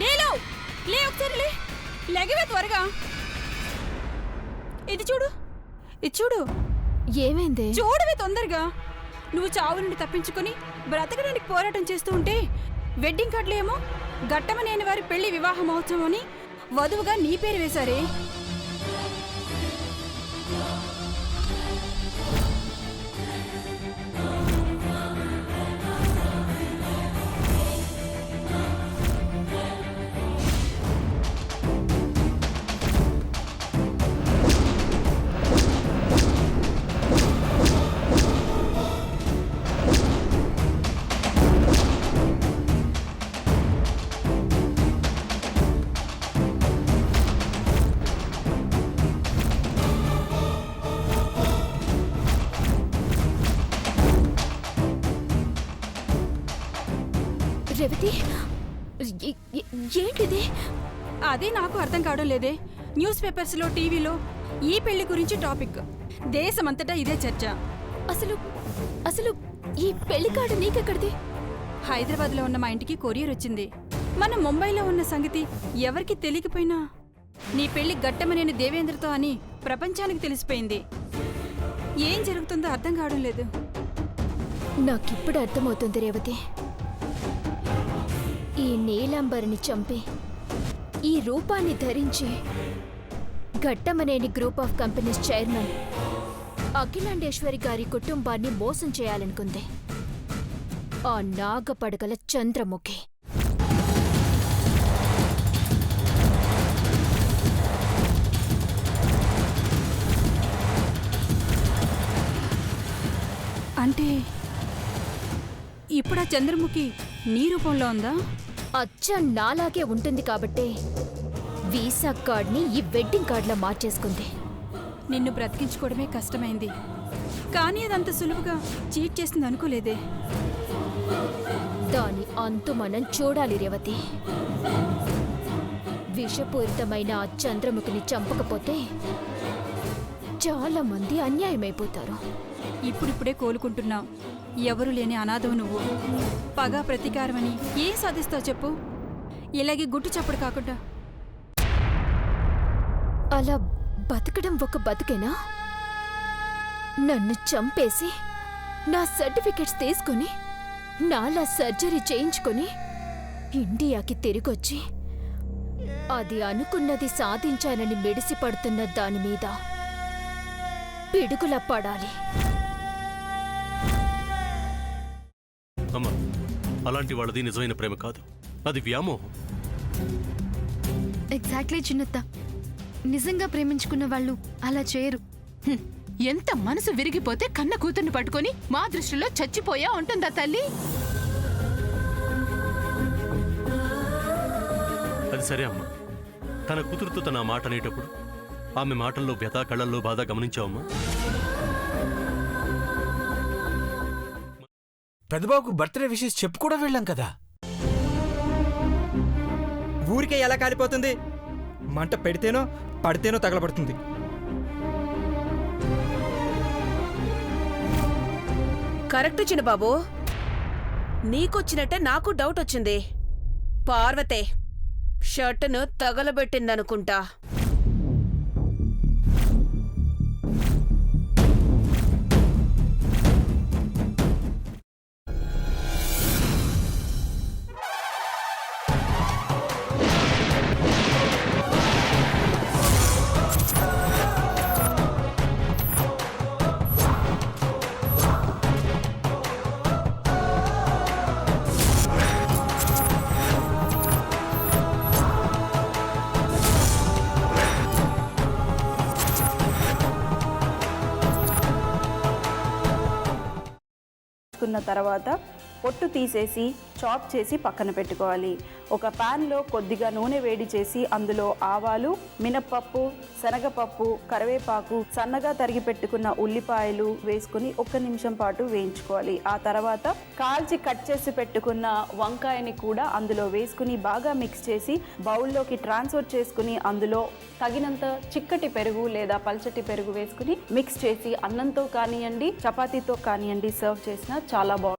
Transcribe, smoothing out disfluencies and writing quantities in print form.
నీలు లే, ఒకసారి లే, లెగవే త్వరగా. ఇది చూడు, ఇది చూడు. ఏమైంది? చూడవే తొందరగా. నువ్వు చావు నుండి తప్పించుకొని బ్రతకడానికి పోరాటం చేస్తూ ఉంటే వెడ్డింగ్ కార్డులు ఏమో గట్టమనేని వారి పెళ్లి వివాహ మహోత్సవం అని వధువుగా నీ పేరు వేశారే. రేవతి, ఏంటిది? అదే నాకు అర్థం కావడం లేదే. న్యూస్ పేపర్స్లో, టీవీలో ఈ పెళ్లి గురించి టాపిక్. దేశమంతటా ఇదే చర్చ. అసలు అసలు ఈ పెళ్లి కార్డు నీకెక్కడిది? హైదరాబాద్లో ఉన్న మా ఇంటికి కొరియర్ వచ్చింది. మనం ముంబైలో ఉన్న సంగతి ఎవరికి తెలియకపోయినా నీ పెళ్లి గట్టమనేని దేవేంద్రతో అని ప్రపంచానికి తెలిసిపోయింది. ఏం జరుగుతుందో అర్థం కావడం లేదు. నాకిప్పుడు అర్థమవుతుంది రేవతి. ఈ నీలాంబరిని చంపి ఈ రూపాన్ని ధరించి Ghattamaneni group of companies chairman Akhilandeshwari గారి కుటుంబాన్ని మోసం చేయాలనుకుంది ఆ నాగపడగల చంద్రముఖి. అంటే ఇప్పుడు ఆ చంద్రముఖి నీ రూపంలో ఉందా? అచ్చ నాలాగే ఉంటుంది కాబట్టే వీసా కార్డ్ని ఈ వెడ్డింగ్ కార్డులో మార్చేసుకుంది. నిన్ను బ్రతికించుకోవడమే కష్టమైంది, కానీ అదంత సులువుగా చీట్ చేసింది అనుకోలేదే. దాని అంతు మనం చూడాలి రేవతి. విషపూరితమైన ఆ చంద్రముఖిని చంపకపోతే చాలా మంది అన్యాయమైపోతారు. ఇప్పుడిప్పుడే కోలుకుంటున్నావు. ఎవరు లేని అనాథవు నువ్వు. పగ ప్రతీకారమని ఏం సాధిస్తావు చెప్పు? ఇలాగే గుట్టు చప్పుడు కాకుండా. అలా బతకడం ఒక బతుకేనా? నన్ను చంపేసి నా సర్టిఫికెట్స్ తీసుకుని నాలా సర్జరీ చేయించుకొని ఇండియాకి తిరిగొచ్చి అది అనుకున్నది సాధించానని మెడిసిపడుతున్న దాని మీద పిడుగులా పడాలి. అమ్మా, అలాంటి వాళ్ళది నిజమైన ప్రేమ కాదు, అది వ్యామోహం. ఎగ్జాక్ట్లీ చిన్నత్త. నిజంగా ప్రేమించుకున్న వాళ్ళు అలా చేయరు. ఎంత మనసు విరిగిపోతే కన్న కూతుర్ని పట్టుకొని మా దృష్టిలో చచ్చిపోయా ఉంటుందా తల్లి? అది సరే అమ్మా, తన కూతురుతో తన మాట అనేటప్పుడు ఆమె మాటల్లో వ్యథ, కళ్ళల్లో బాధ గమనించావమ్మా? పెద్దబాబుకు బర్త్డే విషెస్ చెప్పు కూడా వెళ్ళాం కదా. ఊరికే ఎలా కాలిపోతుంది? మంట పెడితేనో పడితేనో తగలబడుతుంది. కరెక్ట్ చిన్నబాబు, నీకొచ్చినట్టే నాకు డౌట్ వచ్చింది. పార్వతే షర్టును తగలబెట్టిందనుకుంటా. తర్వాత పొట్టు తీసేసి చాప్ చేసి పక్కన పెట్టుకోవాలి. ఒక ప్యాన్లో కొద్దిగా నూనె వేడి చేసి అందులో ఆవాలు, మినప్పప్పు, శనగపప్పు, కరివేపాకు, సన్నగా తరిగి పెట్టుకున్న ఉల్లిపాయలు వేసుకుని 1 నిమిషం పాటు వేయించుకోవాలి. ఆ తర్వాత కాల్చి కట్ చేసి పెట్టుకున్న వంకాయని కూడా అందులో వేసుకుని బాగా మిక్స్ చేసి బౌల్లోకి ట్రాన్స్ఫర్ చేసుకుని అందులో తగినంత చిక్కటి పెరుగు లేదా పల్చటి పెరుగు వేసుకుని మిక్స్ చేసి అన్నంతో కానివ్వండి, చపాతీతో కానివ్వండి సర్వ్ చేసినా చాలా బాగుంటుంది.